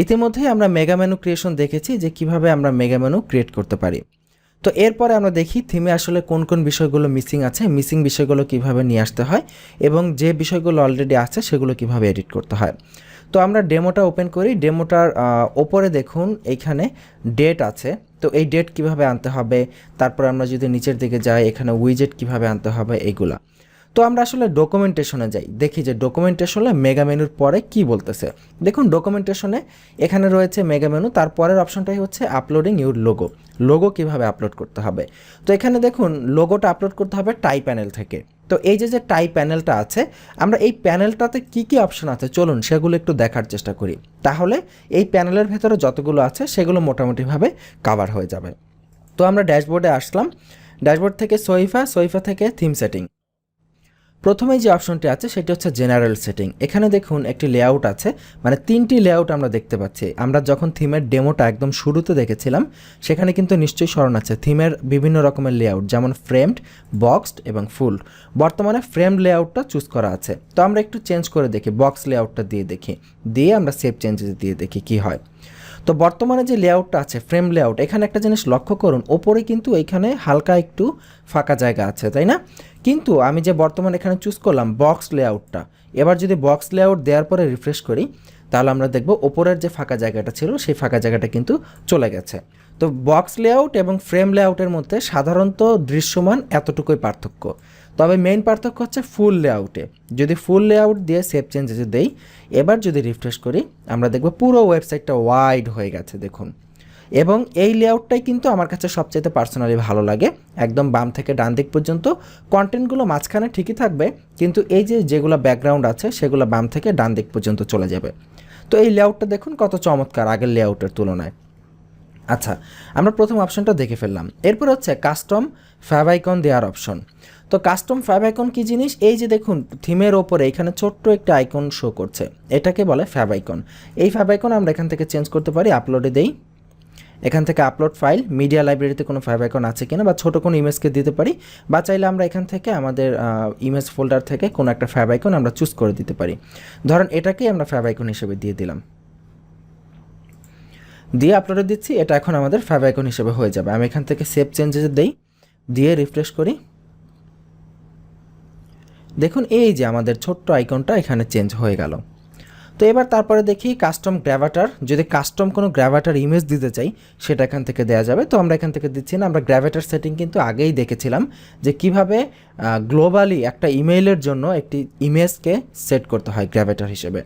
ইতিমধ্যেই আমরা mega menu creation দেখেছি যে কিভাবে আমরা মেগা মেনু ক্রিয়েট করতে পারি। তো এরপরে আমরা দেখি থিমে আসলে কোন কোন বিষয়গুলো মিসিং আছে, মিসিং বিষয়গুলো কিভাবে নিয়ে আসতে হয় এবং যে বিষয়গুলো অলরেডি আছে সেগুলো কিভাবে এডিট করতে হয়। তো আমরা ডেমোটা ওপেন করি। ডেমোটার ওপরে দেখুন এইখানে ডেট আছে। তো এই ডেট কিভাবে আনতে হবে, তারপর আমরা যদি নিচের দিকে যাই এখানে উইজেট কিভাবে আনতে হবে এইগুলা। তো আমরা আসলে ডকুমেন্টেশনে যাই, দেখি যে ডকুমেন্টেশনে মেগা মেনুর পরে কি বলতেছে। দেখুন ডকুমেন্টেশনে এখানে রয়েছে মেগা মেনু, তারপরের অপশনটাই হচ্ছে আপলোডিং ইউর লোগো। লোগো কিভাবে আপলোড করতে হবে। তো এখানে দেখুন লোগোটা আপলোড করতে হবে টাই প্যানেল থেকে। তো এই যে টাই প্যানেলটা আছে, আমরা এই প্যানেলটাতে কি কি অপশন আছে চলুন সেগুলো একটু দেখার চেষ্টা করি। তাহলে এই প্যানেলের ভেতরে যতগুলো আছে সেগুলো মোটামুটিভাবে কাভার হয়ে যাবে। তো আমরা ড্যাশবোর্ডে আসলাম। ড্যাশবোর্ড থেকে সহিফা থেকে থিম সেটিং। প্রথমেই যে অপশনটি আছে সেটি হচ্ছে জেনারেল সেটিং। এখানে দেখুন একটি লেআউট আছে, মানে 3টি লেআউট আমরা দেখতে পাচ্ছি। আমরা যখন থিমের ডেমোটা একদম শুরুতে দেখেছিলাম সেখানে কিন্তু নিশ্চয়ই স্মরণ আছে থিমের বিভিন্ন রকমের লেআউট, যেমন ফ্রেমড, বক্সড এবং ফুল। বর্তমানে ফ্রেম লেআউটটা চুজ করা আছে। তো আমরা একটু চেঞ্জ করে দেখি, বক্স লেআউটটা দিয়ে আমরা সেভ চেঞ্জেস দিয়ে দেখি কি হয়। তো বর্তমানে যে লেআউটটা আছে ফ্রেম লেআউট, এখানে একটা জিনিস লক্ষ্য করুন, ওপরে কিন্তু এইখানে হালকা একটু ফাঁকা জায়গা আছে, তাই না? কিন্তু আমি যে বর্তমানে এখানে চুজ করলাম বক্স লেআউটটা, এবার যদি বক্স লেআউট দেওয়ার পরে রিফ্রেশ করি তাহলে আমরা দেখব ওপরের যে ফাঁকা জায়গাটা ছিল সেই ফাঁকা জায়গাটা কিন্তু চলে গেছে। তো বক্স লেআউট এবং ফ্রেম লেআউটের মধ্যে সাধারণত দৃশ্যমান এতটুকুই পার্থক্য। তবে মেইন পার্থক্য হচ্ছে ফুল লেআউটে। যদি ফুল লেআউট দিয়ে সেভ চেঞ্জেস দেই, এবার যদি রিফ্রেশ করি আমরা দেখব পুরো ওয়েবসাইটটা ওয়াইড হয়ে গেছে দেখুন। এবং এই লেআউটটাই কিন্তু আমার কাছে সবচেয়ে পার্সোনালি ভালো লাগে। একদম বাম থেকে ডান দিক পর্যন্ত কন্টেন্টগুলো মাঝখানে ঠিকই থাকবে, কিন্তু এই যেগুলো ব্যাকগ্রাউন্ড আছে সেগুলো বাম থেকে ডান দিক পর্যন্ত চলে যাবে। তো এই লেআউটটা দেখুন কত চমৎকার আগের লেআউটের তুলনায়। আচ্ছা, আমরা প্রথম অপশনটা দেখে ফেললাম। এরপর হচ্ছে কাস্টম ফ্যাব আইকন দেওয়ার অপশন। তো কাস্টম ফ্যাব আইকন কী জিনিস, এই যে দেখুন থিমের ওপরে এখানে ছোট্ট একটা আইকন শো করছে, এটাকে বলে ফ্যাব আইকন। এই ফ্যাব আইকন আমরা এখান থেকে চেঞ্জ করতে পারি। আপলোডে দেই, এখান থেকে আপলোড ফাইল, মিডিয়া লাইব্রেরিতে কোনো ফ্যাব আইকন আছে কিনা বা ছোটো কোনো ইমেজকে দিতে পারি, বা চাইলে আমরা এখান থেকে আমাদের ইমেজ ফোল্ডার থেকে কোনো একটা ফ্যাব আইকন আমরা চুজ করে দিতে পারি। ধরেন এটাকেই আমরা ফ্যাব আইকন হিসেবে দিয়ে দিলাম, দিয়ে আপলোডে দিচ্ছি, এটা এখন আমাদের ফ্যাব আইকন হিসেবে হয়ে যাবে। আমি এখান থেকে সেভ চেঞ্জেস দেই, দিয়ে রিফ্রেশ করি, দেখুন এই যে আমাদের ছোট্ট আইকনটা এখানে চেঞ্জ হয়ে গেল। তো এবার তারপরে দেখি কাস্টম গ্র্যাভাটার, যদি কাস্টম কোনো গ্র্যাভাটার ইমেজ দিতে চাই সেটা এখান থেকে দেওয়া যাবে। তো আমরা এখান থেকে দিচ্ছি না। আমরা গ্র্যাভাটার সেটিং কিন্তু আগেই দেখেছিলাম যে কিভাবে গ্লোবালি একটা ইমেইলের জন্য একটি ইমেজকে সেট করতে হয় গ্র্যাভাটার হিসেবে।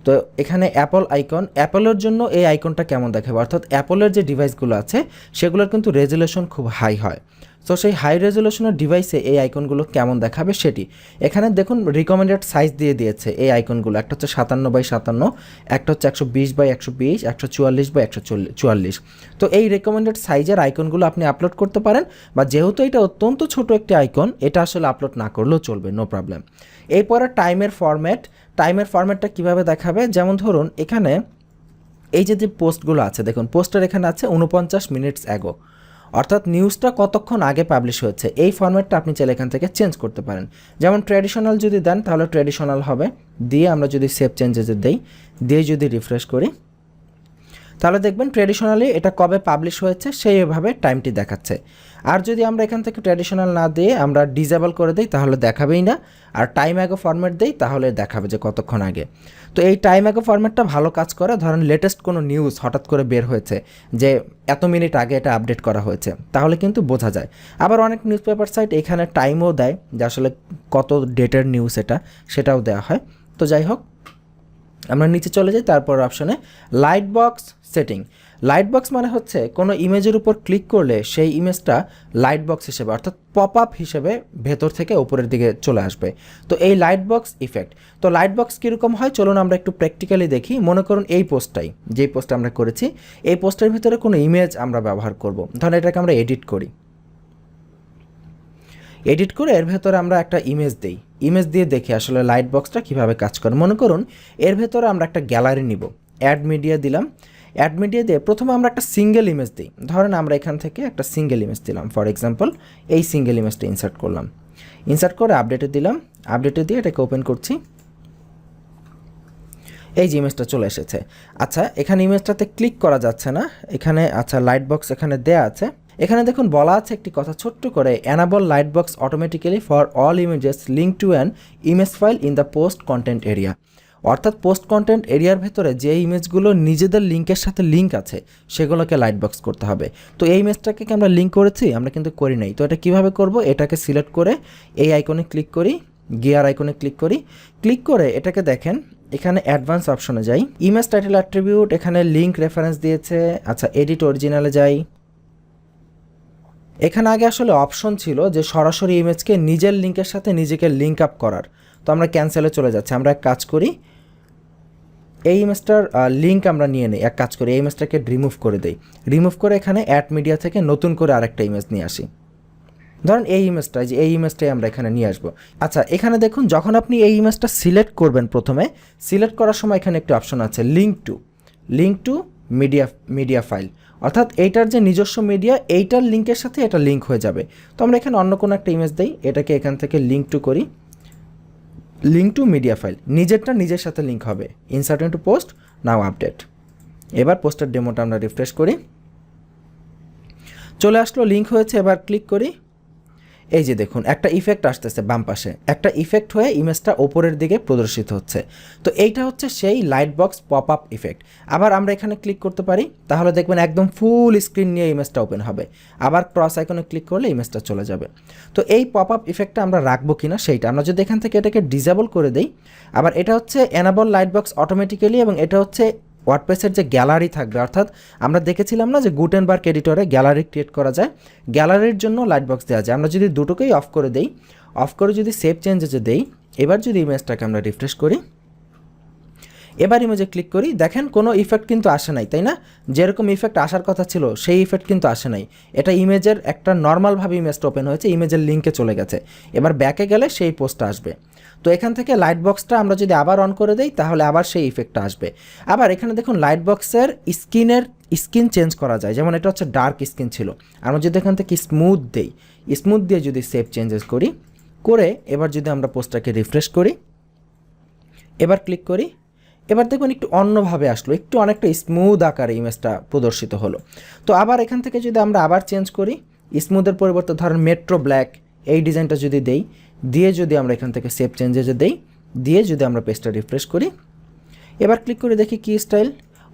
তো এখানে অ্যাপল আইকন, অ্যাপলের জন্য এই আইকনটা কেমন দেখাবে, অর্থাৎ অ্যাপলের যে ডিভাইসগুলো আছে সেগুলোর কিন্তু রেজুলেশন খুব হাই হয়। তো সেই হাই রেজুলেশনের ডিভাইসে এই আইকনগুলো কেমন দেখাবে সেটি এখানে দেখুন রিকমেন্ডেড সাইজ দিয়ে দিয়েছে এই আইকনগুলো। একটা হচ্ছে 57x57, একটা হচ্ছে 120x120, 144x144। তো এই রিকমেন্ডেড সাইজের আইকনগুলো আপনি আপলোড করতে পারেন, বা যেহেতু এটা অত্যন্ত ছোট একটি আইকন এটা আসলে আপলোড না করলেও চলবে, নো প্রবলেম। এরপরে টাইমের ফরম্যাটটা কিভাবে দেখাবে, যেমন ধরুন এখানে এই যে পোস্টগুলো আছে দেখুন, পোস্টার এখানে আছে 49 মিনিটস অ্যাগো, অর্থাৎ নিউজটা কতক্ষণ আগে পাবলিশ হয়েছে। এই ফরম্যাটটা আপনি চাইলে এখান থেকে চেঞ্জ করতে পারেন। যেমন ট্র্যাডিশনাল যদি দেন তাহলে ট্র্যাডিশনাল হবে, দিয়ে আমরা যদি সেভ চেঞ্জেস দেই, দিয়ে যদি রিফ্রেশ করি তাহলে দেখবেন ট্র্যাডিশনালি এটা কবে পাবলিশ হয়েছে সেইভাবে টাইমটি দেখাচ্ছে। আর যদি আমরা এখান থেকে ট্র্যাডিশনাল না দিয়ে আমরা ডিসেবল করে দিই তাহলে দেখাবেই না, আর টাইম অ্যাগো ফরম্যাট দিই তাহলে দেখাবে যে কতক্ষণ আগে। তো এই টাইম অ্যাগো ফরম্যাটটা ভালো কাজ করে। ধরেন লেটেস্ট কোনো নিউজ হঠাৎ করে বের হয়েছে যে এত মিনিট আগে এটা আপডেট করা হয়েছে, তাহলে কিন্তু বোঝা যায়। আবার অনেক নিউজ পেপার সাইট এখানে টাইমও দেয় যে আসলে কত ডেটের নিউজ সেটাও দেওয়া হয়। তো যাই হোক, আমরা নিচে চলে যাই, তারপর অপশনে light box setting. Light box মানে হচ্ছে কোনো ইমেজের উপর ক্লিক করলে সেই ইমেজটা লাইট বক্স হিসেবে, অর্থাৎ পপ আপ হিসেবে ভেতর থেকে উপরের দিকে চলে আসবে। তো এই লাইট বক্স ইফেক্ট, তো লাইট বক্স কীরকম হয় চলুন আমরা একটু প্র্যাকটিক্যালি দেখি। মনে করুন এই পোস্টটাই, যেই পোস্ট আমরা করেছি এই পোস্টের ভিতরে কোনো ইমেজ আমরা ব্যবহার করব। ধরুন এটাকে আমরা এডিট করে এর ভেতরে আমরা একটা ইমেজ দিই, ইমেজ দিয়ে দেখি আসলে লাইট বক্সটা কীভাবে কাজ করে। মনে করুন এর ভেতরে আমরা একটা গ্যালারি নিব, অ্যাড মিডিয়া দিলাম, অ্যাড মিডিয়া দিয়ে প্রথমে আমরা একটা সিঙ্গেল ইমেজ দিই। ধরেন আমরা এখান থেকে একটা সিঙ্গেল ইমেজ দিলাম, ফর এক্সাম্পল এই সিঙ্গেল ইমেজটা ইনসার্ট করলাম, ইনসার্ট করে আপডেটে দিলাম, আপডেটে দিয়ে এটাকে ওপেন করছি। এই যে ইমেজটা চলে এসেছে। আচ্ছা, এখানে ইমেজটাতে ক্লিক করা যাচ্ছে না, এখানে আচ্ছা লাইট বক্স এখানে দেয়া আছে। এখানে দেখুন বলা আছে একটি কথা ছোট্ট করে, enable light box automatically for all images link to an image file in the post content area. অর্থাৎ পোস্ট কন্টেন্ট এরিয়ার ভেতরে যে ইমেজগুলো নিজেদের লিঙ্কের সাথে লিঙ্ক আছে সেগুলোকে লাইট বক্স করতে হবে। তো এই ইমেজটাকে কি আমরা লিঙ্ক করেছি? আমরা কিন্তু করি নাই। তো এটা কিভাবে করব? এটাকে সিলেক্ট করে এই আইকনে ক্লিক করি, গিয়ার আইকনে ক্লিক করি, ক্লিক করে এটাকে দেখেন এখানে অ্যাডভান্স অপশনে যাই, ইমেজ টাইটেল অ্যাট্রিবিউট, এখানে লিঙ্ক রেফারেন্স দিয়েছে। আচ্ছা, এডিট অরিজিনালে যাই। এখানে আগে আসলে অপশন ছিল যে সরাসরি ইমেজকে নিজের লিঙ্কের সাথে নিজেকে লিঙ্ক আপ করার, তো আমরা ক্যান্সেলে চলে যাচ্ছি। আমরা এক কাজ করি, এই ইমেজটার লিঙ্ক আমরা নিয়ে নিই, এক কাজ করি এই ইমেজটাকে রিমুভ করে দেই, রিমুভ করে এখানে অ্যাড মিডিয়া থেকে নতুন করে আরেকটা ইমেজ নিয়ে আসি। ধরুন এই ইমেজটা, যে এই ইমেজটাই আমরা এখানে নিয়ে আসবো। আচ্ছা, এখানে দেখুন যখন আপনি এই ইমেজটা সিলেক্ট করবেন, প্রথমে সিলেক্ট করার সময় এখানে একটি অপশন আছে লিঙ্ক টু মিডিয়া ফাইল, অর্থাৎ এইটার যে নিজস্ব মিডিয়া এইটার লিঙ্কের সাথে এটা লিঙ্ক হয়ে যাবে। তো আমরা এখানে অন্য কোনো একটা ইমেজ দিই, এটাকে এখান থেকে লিঙ্ক টু করি, লিঙ্ক টু মিডিয়া ফাইল, নিজেরটা নিজের সাথে লিঙ্ক হবে। ইনসার্ট ইনটু পোস্ট, নাও আপডেট। এবার পোস্টের ডেমোটা আমরা রিফ্রেশ করি, চলে আসলো, লিঙ্ক হয়েছে। এবার ক্লিক করি, এই যে দেখুন একটা ইফেক্ট আসতেছে বাম পাশে, একটা ইফেক্ট হয়ে ইমেজটা ওপরের দিকে প্রদর্শিত হচ্ছে। তো এইটা হচ্ছে সেই light box pop up effect. আবার আমরা এখানে ক্লিক করতে পারি, তাহলে দেখবেন একদম ফুল স্ক্রিন নিয়ে ইমেজটা ওপেন হবে। আবার ক্রস আইকনে ক্লিক করলে ইমেজটা চলে যাবে। তো এই পপ আপ ইফেক্টটা আমরা রাখবো কিনা সেইটা আমরা যদি এখান থেকে এটাকে ডিসেবল করে দেই। আবার এটা হচ্ছে এনাবল লাইট বক্স অটোমেটিক্যালি, এবং এটা হচ্ছে ওয়ার্ডপ্রেসের যে গ্যালারি থাকবে, অর্থাৎ আমরা দেখেছিলাম না যে গুটেনবার্গ এডিটরে গ্যালারি ক্রিয়েট করা যায়, গ্যালারির জন্য লাইট বক্স দেওয়া যায়। আমরা যদি দুটোকেই অফ করে দেই, অফ করে যদি সেভ চেঞ্জে দেই, এবার যদি ইমেজটাকে আমরা রিফ্রেশ করি, এবার ইমেজে ক্লিক করি, দেখেন কোনো ইফেক্ট কিন্তু আসে নাই, তাই না? যেরকম ইফেক্ট আসার কথা ছিল সেই ইফেক্ট কিন্তু আসে নাই। এটা ইমেজের একটা নর্মালভাবে ইমেজটা ওপেন হয়েছে, ইমেজের লিঙ্কে চলে গেছে। এবার ব্যাকে গেলে সেই পোস্টটা আসবে। তো এখান থেকে লাইট বক্সটা আমরা যদি আবার অন করে দেই, তাহলে আবার সেই ইফেক্টটা আসবে। আবার এখানে দেখুন লাইট বক্সের স্কিন চেঞ্জ করা যায়, যেমন এটা হচ্ছে ডার্ক স্কিন ছিল, আমরা যদি এখান থেকে স্মুথ দেই, স্মুথ দিয়ে যদি সেভ চেঞ্জেস করি, করে এবার যদি আমরা পোস্টটাকে রিফ্রেশ করি, এবার ক্লিক করি, এবার দেখবেন একটু অন্যভাবে আসলো, একটু অনেকটা স্মুথ আকারে ইমেজটা প্রদর্শিত হলো। তো আবার এখান থেকে যদি আমরা আবার চেঞ্জ করি, স্মুথের পরিবর্তে ধরেন মেট্রো ব্ল্যাক এই ডিজাইনটা যদি দেই, দিয়ে যদি আমরা এখান থেকে সেভ চেঞ্জে দেই, দিয়ে যদি আমরা পেজটা রিফ্রেশ করি, এবার ক্লিক করে দেখি কি স্টাইল,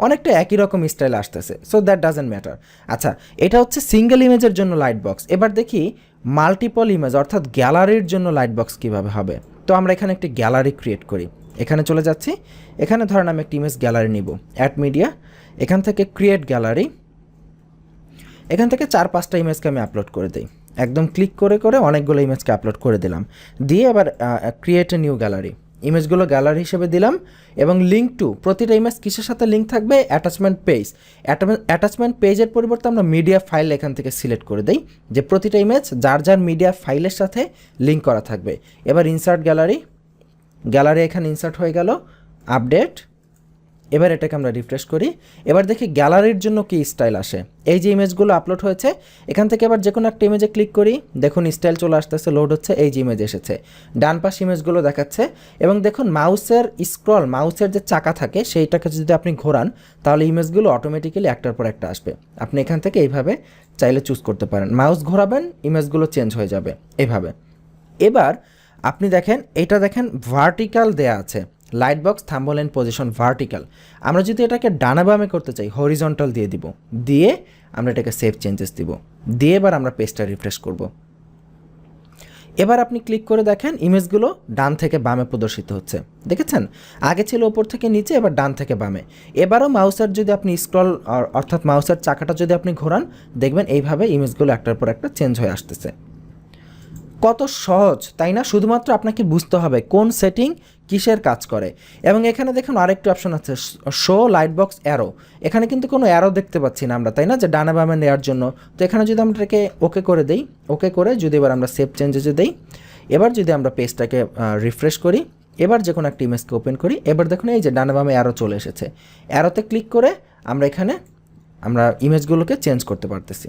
অনেকটা একই রকম স্টাইল আসতেছে। So that doesn't matter. আচ্ছা, এটা হচ্ছে সিঙ্গেল ইমেজের জন্য লাইট বক্স। এবার দেখি মাল্টিপল ইমেজ অর্থাৎ গ্যালারির জন্য লাইট বক্স কীভাবে হবে। তো আমরা এখানে একটি গ্যালারি ক্রিয়েট করি, এখানে চলে যাচ্ছি, এখানে ধরেন আমি একটি ইমেজ গ্যালারি নিব, অ্যাড মিডিয়া, এখান থেকে ক্রিয়েট গ্যালারি, এখান থেকে 4-5টা ইমেজকে আমি আপলোড করে দিই, একদম ক্লিক করে করে অনেকগুলো ইমেজকে আপলোড করে দিলাম, দিয়ে এবার ক্রিয়েট এ নিউ গ্যালারি, ইমেজগুলো গ্যালারি হিসেবে দিলাম, এবং লিঙ্ক টু, প্রতিটা ইমেজ কিসের সাথে লিঙ্ক থাকবে? Attachment page. অ্যাটাচমেন্ট পেজের পরিবর্তে আমরা মিডিয়া ফাইল এখান থেকে সিলেক্ট করে দিই, যে প্রতিটা ইমেজ যার যার মিডিয়া ফাইলের সাথে লিঙ্ক করা থাকবে। এবার ইনসার্ট গ্যালারি, গ্যালারি এখানে ইনসার্ট হয়ে গেল, আপডেট। এবার এটাকে আমরা রিফ্রেশ করি, এবার দেখি গ্যালারির জন্য কি স্টাইল আসে। এই যে ইমেজগুলো আপলোড হয়েছে, এখান থেকে এবার যে কোনো একটা ইমেজে ক্লিক করি, দেখুন স্টাইল চলে আসতেছে, লোড হচ্ছে, এই যে ইমেজ এসেছে, ডান পাশ ইমেজগুলো দেখাচ্ছে। এবং দেখুন মাউসের স্ক্রল, মাউসের যে চাকা থাকে সেইটাকে যদি আপনি ঘোরান, তাহলে ইমেজগুলো অটোমেটিক্যালি একটার পর একটা আসবে। আপনি এখান থেকে এইভাবে চাইলে চুজ করতে পারেন, মাউস ঘোরাবেন ইমেজগুলো চেঞ্জ হয়ে যাবে এইভাবে। এবার আপনি দেখেন, এটা দেখেন ভার্টিক্যাল দেয়া আছে, light box thumbnail and position vertical. আমরা যদি এটাকে ডানা বামে করতে চাই, হরিজন্টাল দিয়ে দিব, দিয়ে আমরা এটাকে সেভ চেঞ্জেস দিব, দিয়ে এবার আমরা পেজটা রিফ্রেশ করব। এবার আপনি ক্লিক করে দেখেন ইমেজগুলো ডান থেকে বামে প্রদর্শিত হচ্ছে, দেখেছেন? আগে ছিল ওপর থেকে নিচে, এবার ডান থেকে বামে। এবারও মাউসের যদি আপনি স্ক্রল অর্থাৎ মাউসের চাকাটা যদি আপনি ঘোরান, দেখবেন এইভাবে ইমেজগুলো একটার পর একটা চেঞ্জ হয়ে আসতেছে। কত সহজ, তাই না? শুধুমাত্র আপনাকে বুঝতে হবে কোন সেটিং কিসের কাজ করে। এবং এখানে দেখুন আরেকটি অপশন আছে, শো লাইট বক্স অ্যারো। এখানে কিন্তু কোনো অ্যারো দেখতে পাচ্ছি না আমরা, তাই না, যে ডানা বামে নেওয়ার জন্য। তো এখানে যদি আমরা এটাকে ওকে করে দেই, ওকে করে যদি এবার আমরা সেভ চেঞ্জে দেই, এবার যদি আমরা পেজটাকে রিফ্রেশ করি, এবার যে কোনো একটা ইমেজকে ওপেন করি, এবার দেখুন এই যে ডানা বামে অ্যারো চলে এসেছে। অ্যারোতে ক্লিক করে আমরা এখানে ইমেজগুলোকে চেঞ্জ করতে পারতেছি।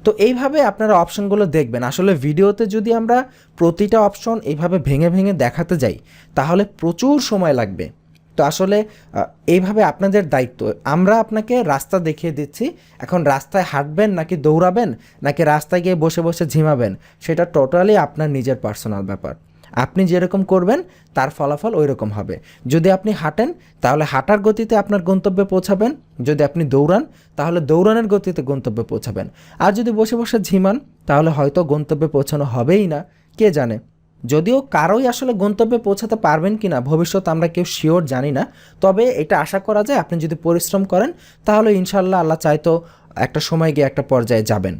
তো এইভাবে আপনারা অপশনগুলো দেখবেন। আসলে ভিডিওতে যদি আমরা প্রতিটা অপশন এইভাবে ভেঙে ভেঙে দেখাতে যাই, তাহলে প্রচুর সময় লাগবে, তো আসলে এইভাবে আপনাদের দায়িত্ব, আমরা আপনাকে রাস্তা দেখিয়ে দিচ্ছি, এখন রাস্তায় হাঁটবেন নাকি দৌড়াবেন নাকি রাস্তায় গিয়ে বসে বসে ঝিমাবেন সেটা টোটালি আপনার নিজের পার্সোনাল ব্যাপার। আপনি যেরকম করবেন তার ফলাফল ওই রকম হবে। যদি আপনি হাঁটেন তাহলে হাঁটার গতিতে আপনার গন্তব্যে পৌঁছাবেন, যদি আপনি দৌড়ান তাহলে দৌড়ানোর গতিতে গন্তব্যে পৌঁছাবেন, আর যদি বসে বসে ঝিমান তাহলে হয়তো গন্তব্যে পৌঁছানো হবেই না, কে জানে। যদিও কারোই আসলে গন্তব্যে পৌঁছাতে পারবেন কি না ভবিষ্যৎ আমরা কেউ শিওর জানি না, তবে এটা আশা করা যায় আপনি যদি পরিশ্রম করেন তাহলে ইনশাল্লাহ আল্লাহ চাইতো একটা সময় গিয়ে একটা পর্যায়ে যাবেন।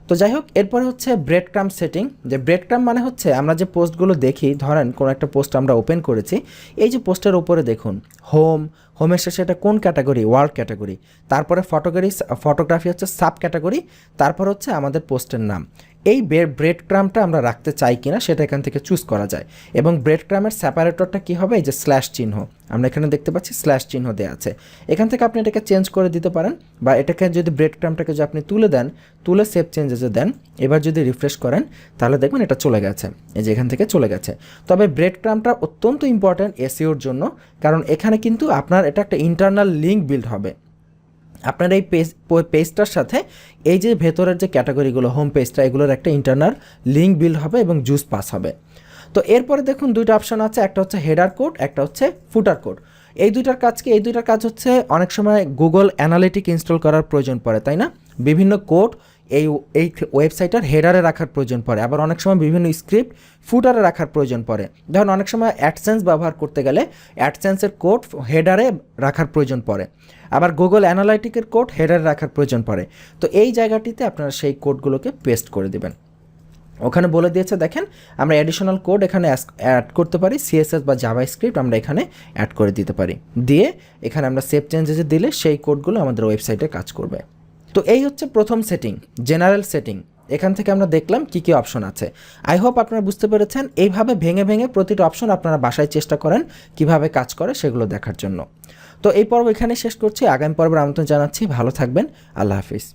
তো যাই হোক, এরপরে হচ্ছে ব্রেড ক্রাম সেটিং। যে ব্রেড ক্রাম মানে হচ্ছে আমরা যে পোস্টগুলো দেখি, ধরেন কোনো একটা পোস্ট আমরা ওপেন করেছি, এই যে পোস্টের ওপরে দেখুন হোমের শেষে এটা কোন ক্যাটাগরি, ওয়ার্ল্ড ক্যাটাগরি, তারপরে ফটোগ্রাফি হচ্ছে সাব ক্যাটাগরি, তারপর হচ্ছে আমাদের পোস্টের নাম। এই ব্রেড ক্রামটা আমরা রাখতে চাই কিনা সেটা এখান থেকে চুজ করা যায়। এবং ব্রেড ক্রামের সেপারেটরটা কী হবে, এই যে স্ল্যাশ চিহ্ন আমরা এখানে দেখতে পাচ্ছি, স্ল্যাশ চিহ্ন দেওয়া আছে, এখান থেকে আপনি এটাকে চেঞ্জ করে দিতে পারেন, বা এটাকে যদি ব্রেড ক্রামটাকে যদি আপনি তুলে সেভ চেঞ্জেসে দেন, এবার যদি রিফ্রেশ করেন তাহলে দেখবেন এটা চলে গেছে, এই যে এখান থেকে চলে গেছে। তবে ব্রেড ক্রামটা অত্যন্ত ইম্পর্ট্যান্ট এসইওর জন্য, কারণ এখানে কিন্তু আপনার এটা একটা ইন্টারনাল লিঙ্ক বিল্ড হবে। আপনার এই পেজটার সাথে এই যে ভেতরের যে ক্যাটাগরিগুলো হোম পেজটা, এগুলোর একটা ইন্টারনাল লিঙ্ক বিল্ড হবে এবং জুস পাস হবে। তো এরপরে দেখুন দুইটা অপশন আছে, একটা হচ্ছে হেডার কোড, একটা হচ্ছে ফুটার কোড। এই দুইটার কাজ হচ্ছে অনেক সময় গুগল অ্যানালিটিক ইনস্টল করার প্রয়োজন পড়ে, তাই না? বিভিন্ন কোড এই ওয়েবসাইটের হেডারে রাখার প্রয়োজন পড়ে, আবার অনেক সময় বিভিন্ন স্ক্রিপ্ট ফুটারে রাখার প্রয়োজন পড়ে। ধরুন অনেক সময় অ্যাডসেন্স ব্যবহার করতে গেলে অ্যাডসেন্সের কোড হেডারে রাখার প্রয়োজন পড়ে, আবার গুগল অ্যানালাইটিকের কোড হেডারে রাখার প্রয়োজন পড়ে। তো এই জায়গাটিতে আপনারা সেই কোডগুলোকে পেস্ট করে দেবেন। ওখানে বলে দিয়েছে দেখেন, আমরা অ্যাডিশনাল কোড এখানে অ্যাড করতে পারি, সিএসএস বা জাভা স্ক্রিপ্ট আমরা এখানে অ্যাড করে দিতে পারি, দিয়ে এখানে আমরা সেভ চেঞ্জেসে দিলে সেই কোডগুলো আমাদের ওয়েবসাইটে কাজ করবে। তো এই হচ্ছে প্রথম সেটিং, জেনারেল সেটিং। এখান থেকে আমরা দেখলাম কী কী অপশন আছে। আই হোপ আপনারা বুঝতে পেরেছেন। এইভাবে ভেঙে ভেঙে প্রতিটা অপশন আপনারা বাসায় চেষ্টা করেন কিভাবে কাজ করে সেগুলো দেখার জন্য। তো এই পর্ব এখানে শেষ করছি, আগামী পর্বের আমন্ত্রণ জানাচ্ছি। ভালো থাকবেন, আল্লাহ হাফিজ।